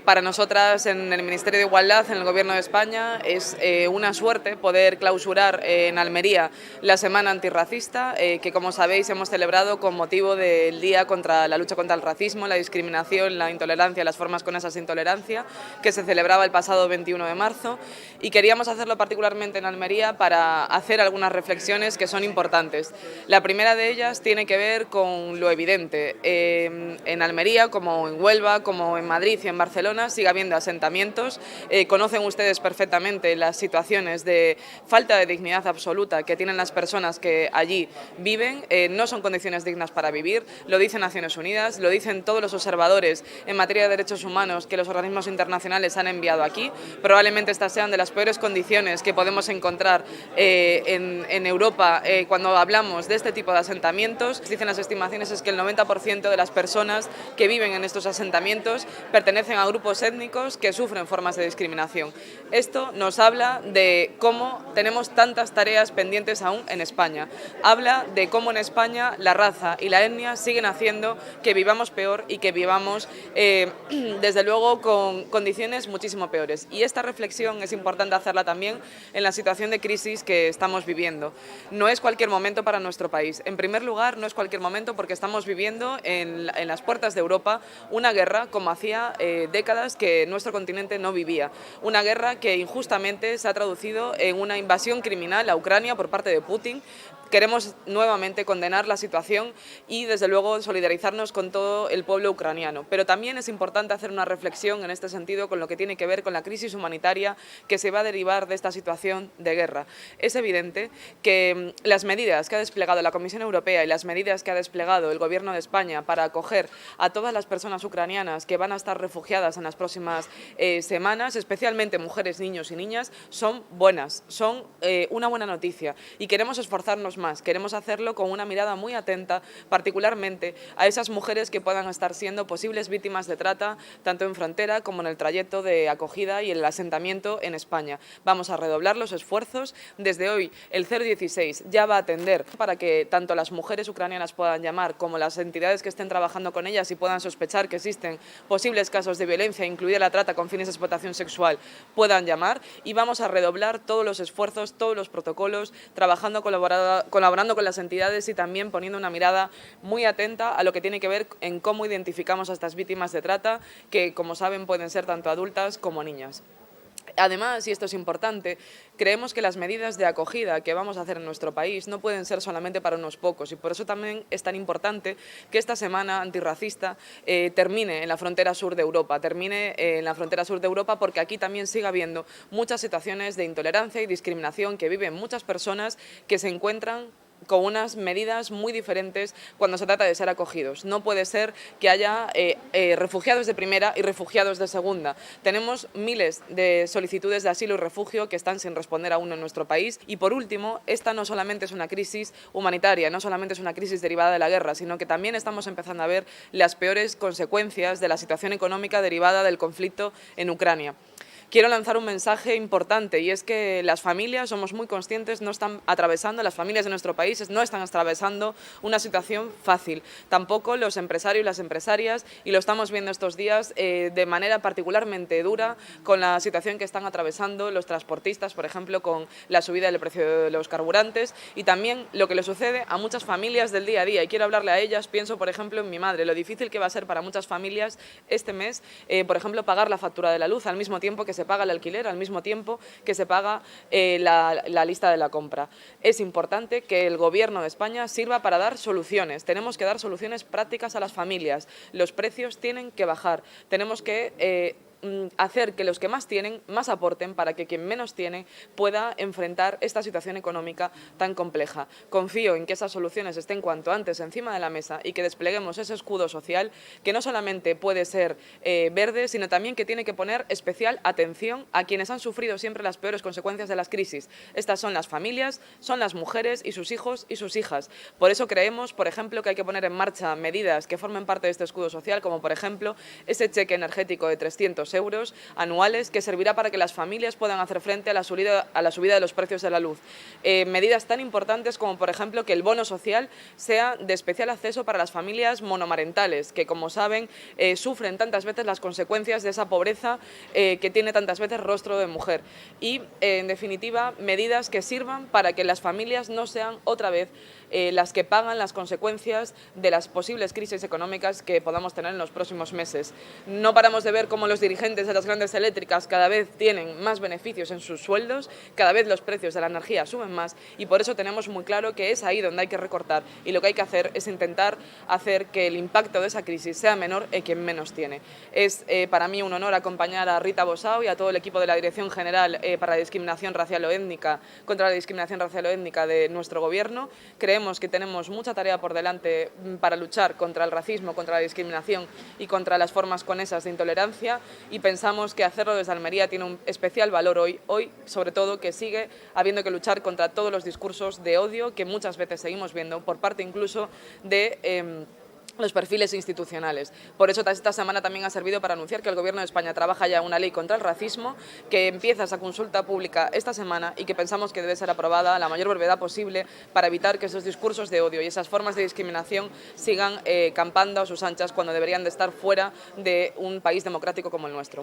Para nosotras en el Ministerio de Igualdad, en el Gobierno de España, es una suerte poder clausurar en Almería la Semana Antirracista, que como sabéis hemos celebrado con motivo del Día contra la lucha contra el racismo, la discriminación, la intolerancia, las formas con esas intolerancia, que se celebraba el pasado 21 de marzo. Y queríamos hacerlo particularmente en Almería para hacer algunas reflexiones que son importantes. La primera de ellas tiene que ver con lo evidente. En Almería, como en Huelva, como en Madrid y en Barcelona, sigue habiendo asentamientos. Conocen ustedes perfectamente las situaciones de falta de dignidad absoluta que tienen las personas que allí viven. No son condiciones dignas para vivir, lo dicen Naciones Unidas, lo dicen todos los observadores en materia de derechos humanos que los organismos internacionales han enviado aquí. Probablemente estas sean de las peores condiciones que podemos encontrar en Europa cuando hablamos de este tipo de asentamientos. Dicen las estimaciones es que el 90% de las personas que viven en estos asentamientos pertenecen a grupos étnicos que sufren formas de discriminación. Esto nos habla de cómo tenemos tantas tareas pendientes aún en España. Habla de cómo en España la raza y la etnia siguen haciendo que vivamos peor y que vivamos desde luego con condiciones muchísimo peores. Y esta reflexión es importante hacerla también en la situación de crisis que estamos viviendo. No es cualquier momento para nuestro país. En primer lugar, no es cualquier momento porque estamos viviendo en las puertas de Europa una guerra como hacía décadas que nuestro continente no vivía. Una guerra que injustamente se ha traducido en una invasión criminal a Ucrania por parte de Putin. Queremos nuevamente condenar la situación y, desde luego, solidarizarnos con todo el pueblo ucraniano. Pero también es importante hacer una reflexión en este sentido con lo que tiene que ver con la crisis humanitaria que se va a derivar de esta situación de guerra. Es evidente que las medidas que ha desplegado la Comisión Europea y las medidas que ha desplegado el Gobierno de España para acoger a todas las personas ucranianas que van a estar refugiadas en las próximas semanas, especialmente mujeres, niños y niñas, son buenas, son una buena noticia y queremos esforzarnos más. Queremos hacerlo con una mirada muy atenta, particularmente a esas mujeres que puedan estar siendo posibles víctimas de trata, tanto en frontera como en el trayecto de acogida y el asentamiento en España. Vamos a redoblar los esfuerzos. Desde hoy, el 016 ya va a atender para que tanto las mujeres ucranianas puedan llamar como las entidades que estén trabajando con ellas y puedan sospechar que existen posibles casos de violencia, incluida la trata con fines de explotación sexual, puedan llamar, y vamos a redoblar todos los esfuerzos, todos los protocolos, trabajando colaborando con las entidades y también poniendo una mirada muy atenta a lo que tiene que ver en cómo identificamos a estas víctimas de trata, que, como saben, pueden ser tanto adultas como niñas. Además, y esto es importante, creemos que las medidas de acogida que vamos a hacer en nuestro país no pueden ser solamente para unos pocos, y por eso también es tan importante que esta semana antirracista termine en la frontera sur de Europa, porque aquí también sigue habiendo muchas situaciones de intolerancia y discriminación que viven muchas personas que se encuentran con unas medidas muy diferentes cuando se trata de ser acogidos. No puede ser que haya refugiados de primera y refugiados de segunda. Tenemos miles de solicitudes de asilo y refugio que están sin responder aún en nuestro país. Y por último, esta no solamente es una crisis humanitaria, no solamente es una crisis derivada de la guerra, sino que también estamos empezando a ver las peores consecuencias de la situación económica derivada del conflicto en Ucrania. Quiero lanzar un mensaje importante, y es que las familias, somos muy conscientes, las familias de nuestro país no están atravesando una situación fácil. Tampoco los empresarios y las empresarias, y lo estamos viendo estos días de manera particularmente dura con la situación que están atravesando los transportistas, por ejemplo, con la subida del precio de los carburantes, y también lo que le sucede a muchas familias del día a día. Y quiero hablarle a ellas, pienso, por ejemplo, en mi madre, lo difícil que va a ser para muchas familias este mes, por ejemplo, pagar la factura de la luz al mismo tiempo que se paga el alquiler, al mismo tiempo que se paga la lista de la compra. Es importante que el Gobierno de España sirva para dar soluciones. Tenemos que dar soluciones prácticas a las familias. Los precios tienen que bajar. Tenemos que hacer que los que más tienen más aporten para que quien menos tiene pueda enfrentar esta situación económica tan compleja. Confío en que esas soluciones estén cuanto antes encima de la mesa y que despleguemos ese escudo social que no solamente puede ser verde, sino también que tiene que poner especial atención a quienes han sufrido siempre las peores consecuencias de las crisis. Estas son las familias, son las mujeres y sus hijos y sus hijas. Por eso creemos, por ejemplo, que hay que poner en marcha medidas que formen parte de este escudo social, como por ejemplo ese cheque energético de 300 euros anuales, que servirá para que las familias puedan hacer frente a la subida de los precios de la luz. Medidas tan importantes como, por ejemplo, que el bono social sea de especial acceso para las familias monomarentales, que, como saben, sufren tantas veces las consecuencias de esa pobreza que tiene tantas veces rostro de mujer. Y, en definitiva, medidas que sirvan para que las familias no sean otra vez las que pagan las consecuencias de las posibles crisis económicas que podamos tener en los próximos meses. No paramos de ver cómo los dirigentes de las grandes eléctricas cada vez tienen más beneficios en sus sueldos, cada vez los precios de la energía suben más, y por eso tenemos muy claro que es ahí donde hay que recortar, y lo que hay que hacer es intentar hacer que el impacto de esa crisis sea menor en quien menos tiene. Es para mí un honor acompañar a Rita Bosao y a todo el equipo de la Dirección General para la Discriminación Racial o Étnica, contra la discriminación racial o étnica de nuestro Gobierno. Creemos que tenemos mucha tarea por delante para luchar contra el racismo, contra la discriminación y contra las formas conesas de intolerancia, y pensamos que hacerlo desde Almería tiene un especial valor hoy sobre todo, que sigue habiendo que luchar contra todos los discursos de odio que muchas veces seguimos viendo por parte incluso de los perfiles institucionales. Por eso esta semana también ha servido para anunciar que el Gobierno de España trabaja ya una ley contra el racismo, que empieza esa consulta pública esta semana y que pensamos que debe ser aprobada a la mayor brevedad posible para evitar que esos discursos de odio y esas formas de discriminación sigan campando a sus anchas cuando deberían de estar fuera de un país democrático como el nuestro.